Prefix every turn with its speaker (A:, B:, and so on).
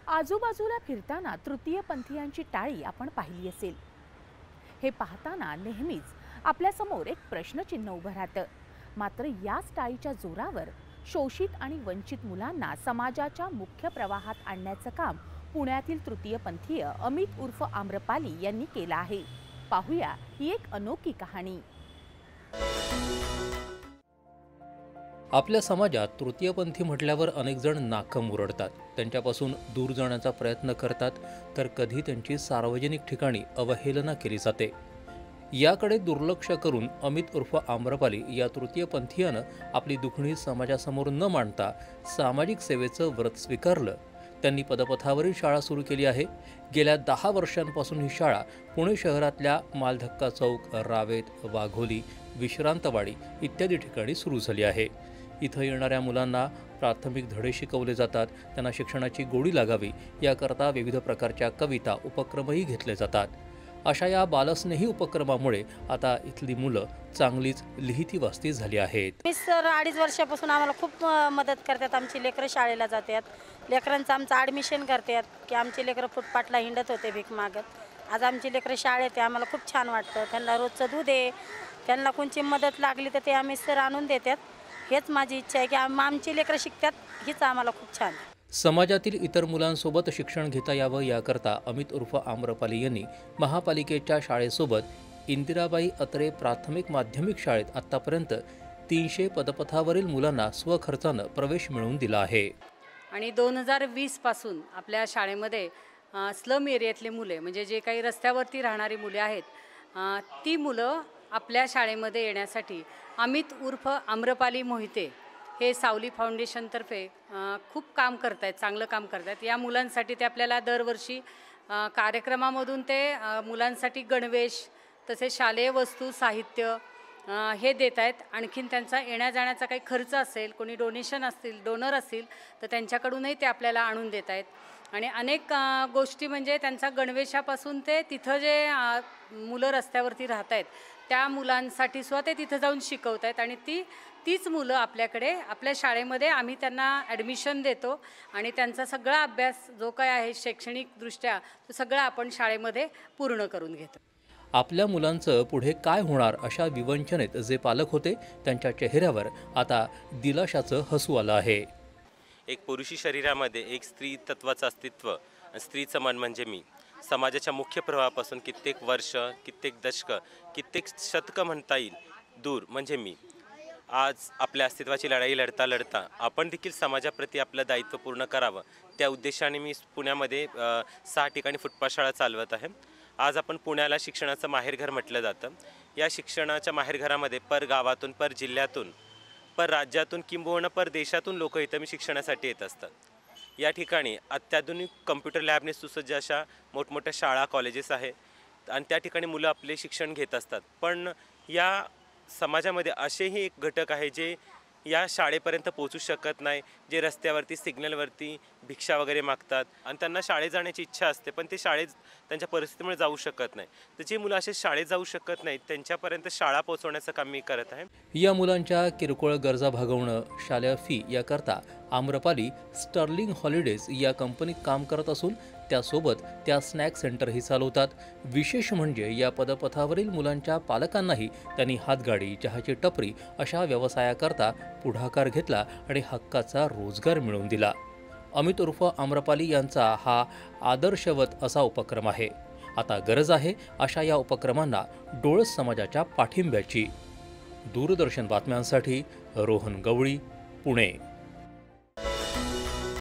A: आजूबाजूला फिरताना तृतीयपंथीयांची टाळी आपण पाहिली असेल। हे पाहताना नेहमीच आपल्यासमोर एक प्रश्नचिन्ह उभं राहतं। मात्र याच टाळीच्या जोरावर शोषित आणि वंचित मुलांना समाजाच्या मुख्य प्रवाहात आणण्याचं काम पुण्यातील तृतीयपंथीय अमित उर्फ आम्रपाली यांनी केलं आहे। पाहूया ही एक अनोखी कहाणी।
B: आपल्या समाजात तृतीयपंथी म्हटल्यावर अनेक जण नाकम उरडतात, त्यांच्यापासून दूर जाण्याचा प्रयत्न करतात, तर कधी त्यांची सार्वजनिक ठिकाणी अवहेलना केली जाते। याकडे दुर्लक्ष करून अमित उर्फ आम्रपाली या तृतीयपंथीयानं आपली दुखणी समाजासमोर न मांडता सामाजिक सेवेचं व्रत स्वीकारलं। त्यांनी पदपथावरील शाळा सुरू केली आहे। गेल्या 10 वर्षांपासून ही शाळा पुणे शहरातल्या मालधक्का चौक, रावेत, वाघोली, विश्रांतवाडी इत्यादी ठिकाणी सुरू झाली आहे। इथं येणाऱ्या मुलांना प्राथमिक धडे शिकवले जातात, त्यांना शिक्षणाची गोडी लागावी याकरता विविध प्रकारच्या कविता, उपक्रमही घेतले जातात। अशा या बालस्नेही उपक्रमामुळे आता इथली मुलं चांगलीच लिहिती वाचती झाली आहेत।
C: मी सर 2.5 वर्षापासून आम्हाला खूप मदत करतात। आमची लेकरं शाळेला जातात, लेकरांचं आमचं ॲडमिशन करतात की आमचे लेकरं फुटपाथला हिंडत होते भीक मागत। आज आमची लेकरं शाळेत आहे, आम्हाला खूप छान वाटतं। त्यांना रोजचं दूध आहे, त्यांना कोणची मदत लागली तर ते आम्ही सर आणून देतात। हेच माझी इच्छा आहे की आमची लेकरं शिकतात, हीच आम्हाला खूप छान।
B: समाजातील इतर मुलांसोबत शिक्षण घेता यावं याकरता अमित उर्फ आम्रपाली यांनी महापालिकेच्या शाळेसोबत इंदिराबाई अत्रे प्राथमिक माध्यमिक शाळेत आतापर्यंत 300 पदपथावरील मुलांना स्वखर्चानं प्रवेश मिळवून दिला आहे।
D: आणि 2020 पासून आपल्या शाळेमध्ये स्लम एरियातले मुले, म्हणजे जे काही रस्त्यावरती राहणारी मुले आहेत, ती मुलं आपल्या शाळेमध्ये येण्यासाठी अमित उर्फ आम्रपाली मोहिते हे सावली फाउंडेशनतर्फे खूप काम करत आहेत, चांगलं काम करत आहेत। या मुलांसाठी ते आपल्याला दरवर्षी कार्यक्रमामधून ते मुलांसाठी गणवेश, तसेच शालेय वस्तू, साहित्य हे देत आहेत। आणखीन त्यांचा येण्या जाण्याचा काही खर्च असेल, कोणी डोनेशन असतील, डोनर असतील तर त्यांच्याकडूनही ते आपल्याला आणून देत आहेत। आणि अनेक गोष्टी, म्हणजे त्यांचा गणवेशापासून ते तिथं जे मुलं रस्त्यावरती राहत आहेत त्या मुलांसाठी सुद्धा ते तिथं जाऊन शिकवत आहेत। आणि तीच मुलं आपल्याकडे आपल्या शाळेमध्ये आम्ही त्यांना ॲडमिशन देतो आणि त्यांचा सगळा अभ्यास जो काय आहे शैक्षणिकदृष्ट्या तो सगळा आपण शाळेमध्ये पूर्ण करून घेतो।
B: आपल्या मुलांचं पुढे काय होणार अशा विवंचनेत जे पालक होते त्यांच्या चेहऱ्यावर आता दिलाशाचं हसू आलं आहे।
E: एक पुरुषी शरीरामध्ये एक स्त्री तत्वाचं अस्तित्व, स्त्रीचं मन म्हणजे मी, समाजाच्या मुख्य प्रवाहापासून कित्येक वर्ष, कित्येक दशकं, कित्येक शतकं म्हणता येईल दूर म्हणजे मी। आज आपल्या अस्तित्वाची लढाई लढता लढता आपण देखील समाजाप्रती आपलं दायित्व पूर्ण करावं, त्या उद्देशाने मी पुण्यामध्ये 6 ठिकाणी फुटपाथ शाळा चालवत आहे। आज आपण पुण्याला शिक्षणाचं माहेरघर म्हटलं जातं। या शिक्षणाच्या माहेरघरामध्ये पर गावातून, पर जिल्ह्यातून, पर राज्यातून किंबहुना पर देशातून लोक इथं मी शिक्षणासाठी येत असतात। या ठिकाणी अत्याधुनिक कम्प्युटर लॅबने सुसज्ज अशा मोठमोठ्या शाळा, कॉलेजेस आहेत आणि त्या ठिकाणी मुलं आपले शिक्षण घेत असतात। पण या समाजामध्ये असेही एक घटक आहे जे या शाळेपर्यंत पोहोचू शकत नाही, जे रस्त्यावरती, सिग्नलवरती भिक्षा वगैरे मागतात आणि त्यांना शाळेत जाण्याची इच्छा असते पण ते शाळेत त्यांच्या परिस्थितीमुळे जाऊ शकत नाही। तर जी मुलं असे शाळेत जाऊ शकत नाहीत त्यांच्यापर्यंत शाळा पोहोचवण्याचं काम मी करत आहे।
B: या मुलांच्या किरकोळ गरजा भागवणं, शालेय फी याकरता आम्रपाली स्टर्लिंग हॉलिडेज या कंपनीत काम करत असून त्यासोबत त्या स्नॅक सेंटरही चालवतात। विशेष म्हणजे या पदपथावरील मुलांच्या पालकांनाही त्यांनी हातगाडी, चहाची टपरी अशा व्यवसायाकरता पुढाकार घेतला आणि हक्काचा रोजगार मिळवून दिला। अमित उर्फ आम्रपाली यांचा हा आदर्शवत असा उपक्रम आहे। आता गरज आहे अशा या उपक्रमांना डोळस समाजाच्या पाठिंब्याची। दूरदर्शन बातम्यांसाठी रोहन गवळी, पुणे।